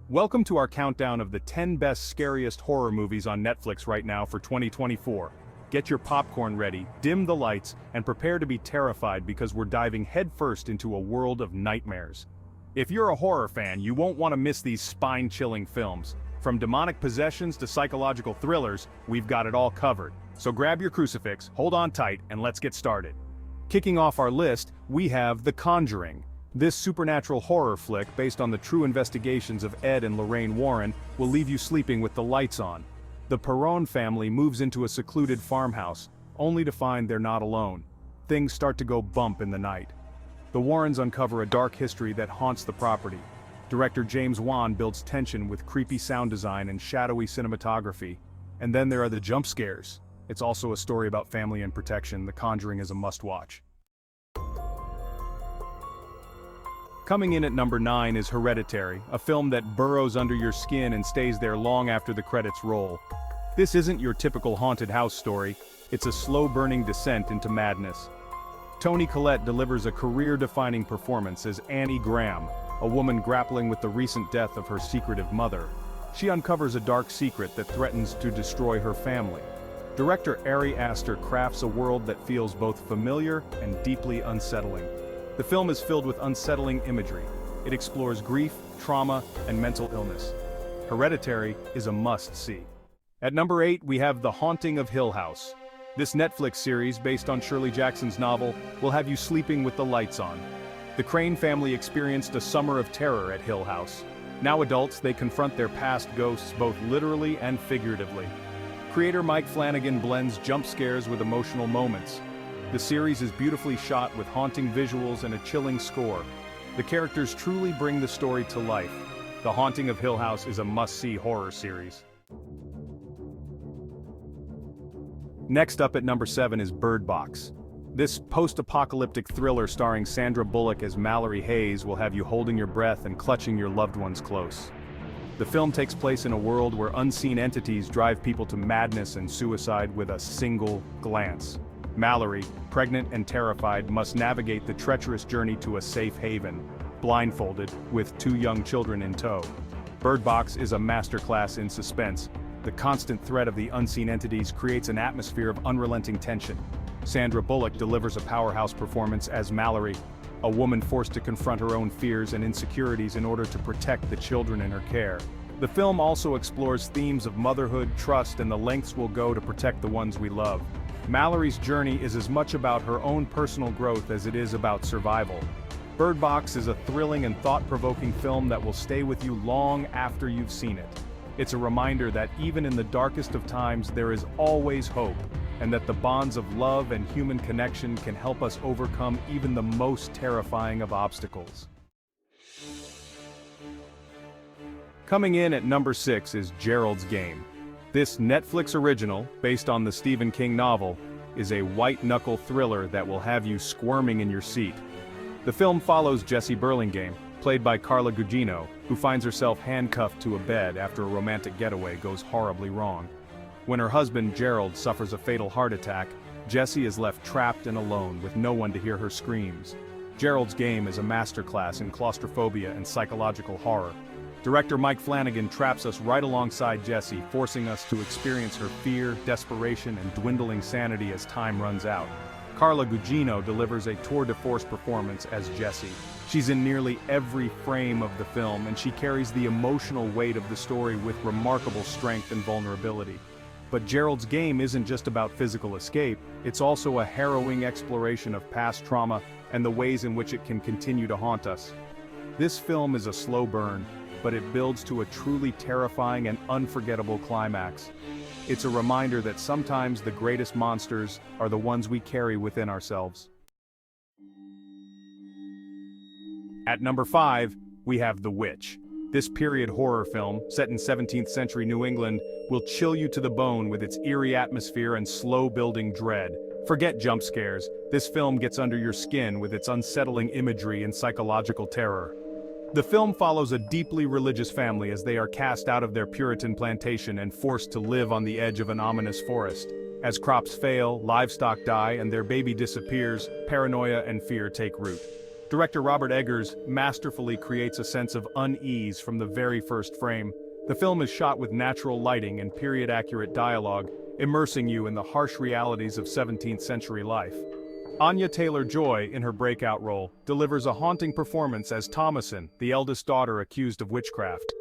Welcome to our countdown of the 10 best scariest horror movies on Netflix right now for 2024. Get your popcorn ready, dim the lights, and prepare to be terrified because we're diving headfirst into a world of nightmares. If you're a horror fan, you won't want to miss these spine-chilling films. From demonic possessions to psychological thrillers, we've got it all covered. So grab your crucifix, hold on tight, and let's get started. Kicking off our list, we have The Conjuring. This supernatural horror flick, based on the true investigations of Ed and Lorraine Warren, will leave you sleeping with the lights on. The Perron family moves into a secluded farmhouse, only to find they're not alone. Things start to go bump in the night. The Warrens uncover a dark history that haunts the property. Director James Wan builds tension with creepy sound design and shadowy cinematography. And then there are the jump scares. It's also a story about family and protection. The Conjuring is a must-watch. Coming in at number 9 is Hereditary, a film that burrows under your skin and stays there long after the credits roll. This isn't your typical haunted house story, it's a slow-burning descent into madness. Toni Collette delivers a career-defining performance as Annie Graham, a woman grappling with the recent death of her secretive mother. She uncovers a dark secret that threatens to destroy her family. Director Ari Aster crafts a world that feels both familiar and deeply unsettling. The film is filled with unsettling imagery. It explores grief, trauma, and mental illness. Hereditary is a must-see. At number 8, we have The Haunting of Hill House. This Netflix series, based on Shirley Jackson's novel, will have you sleeping with the lights on. The Crane family experienced a summer of terror at Hill House. Now adults, they confront their past ghosts both literally and figuratively. Creator Mike Flanagan blends jump scares with emotional moments. The series is beautifully shot with haunting visuals and a chilling score. The characters truly bring the story to life. The Haunting of Hill House is a must-see horror series. Next up at number 7 is Bird Box. This post-apocalyptic thriller starring Sandra Bullock as Mallory Hayes will have you holding your breath and clutching your loved ones close. The film takes place in a world where unseen entities drive people to madness and suicide with a single glance. Mallory, pregnant and terrified, must navigate the treacherous journey to a safe haven, blindfolded, with 2 young children in tow. Bird Box is a masterclass in suspense. The constant threat of the unseen entities creates an atmosphere of unrelenting tension. Sandra Bullock delivers a powerhouse performance as Mallory, a woman forced to confront her own fears and insecurities in order to protect the children in her care. The film also explores themes of motherhood, trust, and the lengths we'll go to protect the ones we love. Mallory's journey is as much about her own personal growth as it is about survival. Bird Box is a thrilling and thought-provoking film that will stay with you long after you've seen it. It's a reminder that even in the darkest of times there is always hope, and that the bonds of love and human connection can help us overcome even the most terrifying of obstacles. Coming in at number 6 is Gerald's Game. This Netflix original, based on the Stephen King novel, is a white-knuckle thriller that will have you squirming in your seat. The film follows Jessie Burlingame, played by Carla Gugino, who finds herself handcuffed to a bed after a romantic getaway goes horribly wrong. When her husband, Gerald, suffers a fatal heart attack, Jessie is left trapped and alone with no one to hear her screams. Gerald's Game is a masterclass in claustrophobia and psychological horror. Director Mike Flanagan traps us right alongside Jessie, forcing us to experience her fear, desperation, and dwindling sanity as time runs out. Carla Gugino delivers a tour de force performance as Jessie. She's in nearly every frame of the film, and she carries the emotional weight of the story with remarkable strength and vulnerability. But Gerald's Game isn't just about physical escape, it's also a harrowing exploration of past trauma and the ways in which it can continue to haunt us. This film is a slow burn, but it builds to a truly terrifying and unforgettable climax. It's a reminder that sometimes the greatest monsters are the ones we carry within ourselves. At number 5, we have The Witch. This period horror film, set in 17th century New England, will chill you to the bone with its eerie atmosphere and slow-building dread. Forget jump scares, this film gets under your skin with its unsettling imagery and psychological terror. The film follows a deeply religious family as they are cast out of their Puritan plantation and forced to live on the edge of an ominous forest. As crops fail, livestock die, and their baby disappears, paranoia and fear take root. Director Robert Eggers masterfully creates a sense of unease from the very first frame. The film is shot with natural lighting and period-accurate dialogue, immersing you in the harsh realities of 17th century life. Anya Taylor-Joy, in her breakout role, delivers a haunting performance as Thomasin, the eldest daughter accused of witchcraft.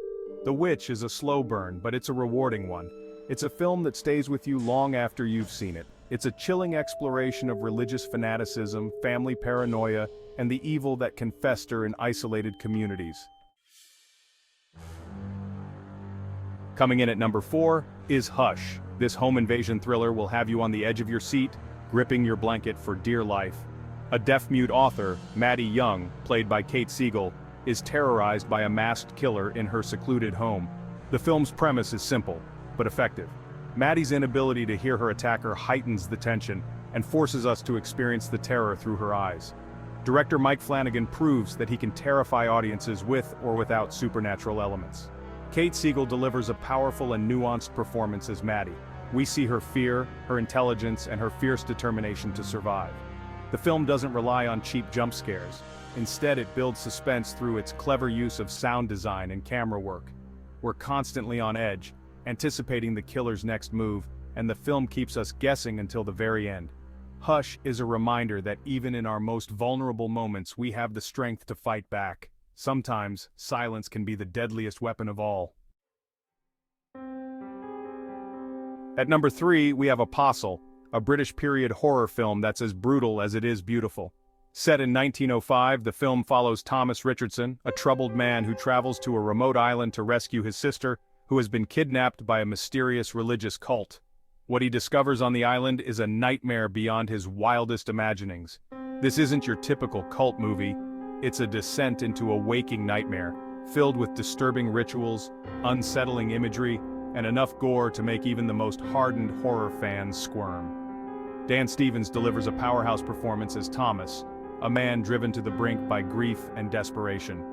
The Witch is a slow burn, but it's a rewarding one. It's a film that stays with you long after you've seen it. It's a chilling exploration of religious fanaticism, family paranoia, and the evil that can fester in isolated communities. Coming in at number 4 is Hush. This home invasion thriller will have you on the edge of your seat, gripping your blanket for dear life. A deaf-mute author, Maddie Young, played by Kate Siegel, is terrorized by a masked killer in her secluded home. The film's premise is simple, but effective. Maddie's inability to hear her attacker heightens the tension and forces us to experience the terror through her eyes. Director Mike Flanagan proves that he can terrify audiences with or without supernatural elements. Kate Siegel delivers a powerful and nuanced performance as Maddie. We see her fear, her intelligence, and her fierce determination to survive. The film doesn't rely on cheap jump scares. Instead, it builds suspense through its clever use of sound design and camera work. We're constantly on edge, anticipating the killer's next move, and the film keeps us guessing until the very end. Hush is a reminder that even in our most vulnerable moments we have the strength to fight back. Sometimes, silence can be the deadliest weapon of all. At number 3, we have Apostle, a British period horror film that's as brutal as it is beautiful. Set in 1905, the film follows Thomas Richardson, a troubled man who travels to a remote island to rescue his sister, who has been kidnapped by a mysterious religious cult. What he discovers on the island is a nightmare beyond his wildest imaginings. This isn't your typical cult movie. It's a descent into a waking nightmare, filled with disturbing rituals, unsettling imagery, and enough gore to make even the most hardened horror fans squirm. Dan Stevens delivers a powerhouse performance as Thomas, a man driven to the brink by grief and desperation.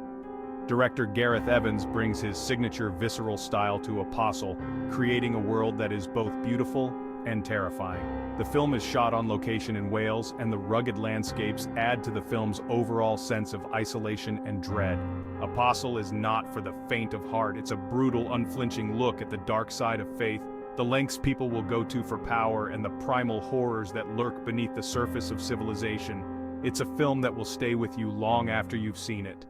Director Gareth Evans brings his signature visceral style to Apostle, creating a world that is both beautiful and terrifying. The film is shot on location in Wales, and the rugged landscapes add to the film's overall sense of isolation and dread. Apostle is not for the faint of heart. It's a brutal, unflinching look at the dark side of faith, the lengths people will go to for power, and the primal horrors that lurk beneath the surface of civilization. It's a film that will stay with you long after you've seen it.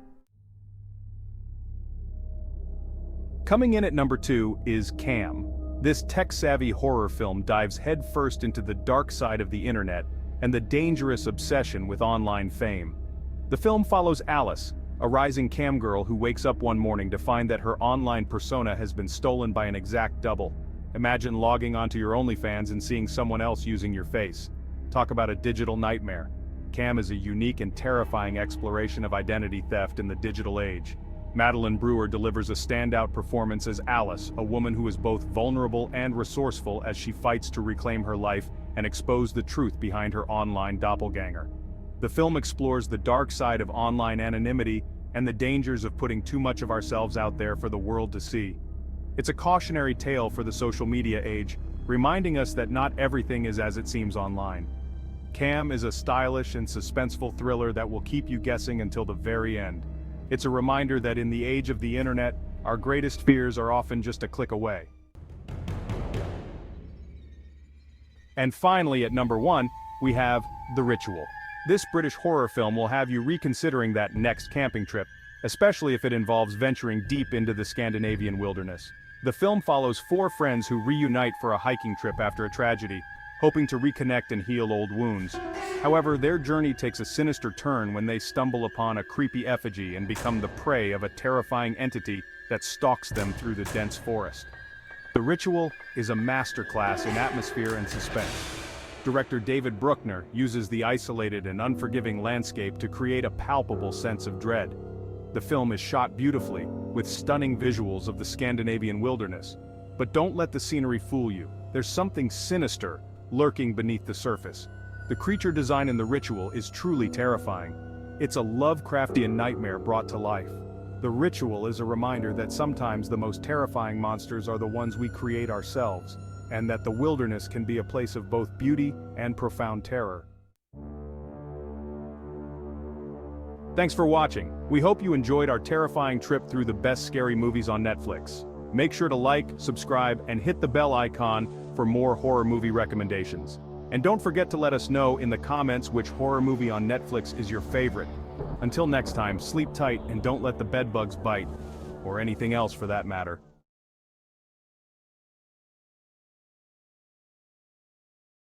Coming in at number 2 is Cam. This tech-savvy horror film dives headfirst into the dark side of the internet and the dangerous obsession with online fame. The film follows Alice, a rising cam girl who wakes up one morning to find that her online persona has been stolen by an exact double. Imagine logging onto your OnlyFans and seeing someone else using your face. Talk about a digital nightmare. Cam is a unique and terrifying exploration of identity theft in the digital age. Madeline Brewer delivers a standout performance as Alice, a woman who is both vulnerable and resourceful as she fights to reclaim her life and expose the truth behind her online doppelganger. The film explores the dark side of online anonymity and the dangers of putting too much of ourselves out there for the world to see. It's a cautionary tale for the social media age, reminding us that not everything is as it seems online. Cam is a stylish and suspenseful thriller that will keep you guessing until the very end. It's a reminder that in the age of the internet, our greatest fears are often just a click away. And finally, at number 1, we have The Ritual. This British horror film will have you reconsidering that next camping trip, especially if it involves venturing deep into the Scandinavian wilderness. The film follows 4 friends who reunite for a hiking trip after a tragedy, hoping to reconnect and heal old wounds. However, their journey takes a sinister turn when they stumble upon a creepy effigy and become the prey of a terrifying entity that stalks them through the dense forest. The Ritual is a masterclass in atmosphere and suspense. Director David Bruckner uses the isolated and unforgiving landscape to create a palpable sense of dread. The film is shot beautifully, with stunning visuals of the Scandinavian wilderness. But don't let the scenery fool you. There's something sinister lurking beneath the surface. The creature design in The Ritual is truly terrifying. It's a Lovecraftian nightmare brought to life. The Ritual is a reminder that sometimes the most terrifying monsters are the ones we create ourselves, and that the wilderness can be a place of both beauty and profound terror. Thanks for watching. We hope you enjoyed our terrifying trip through the best scary movies on Netflix. Make sure to like, subscribe, and hit the bell icon for more horror movie recommendations. And don't forget to let us know in the comments which horror movie on Netflix is your favorite. Until next time, sleep tight and don't let the bedbugs bite. Or anything else for that matter.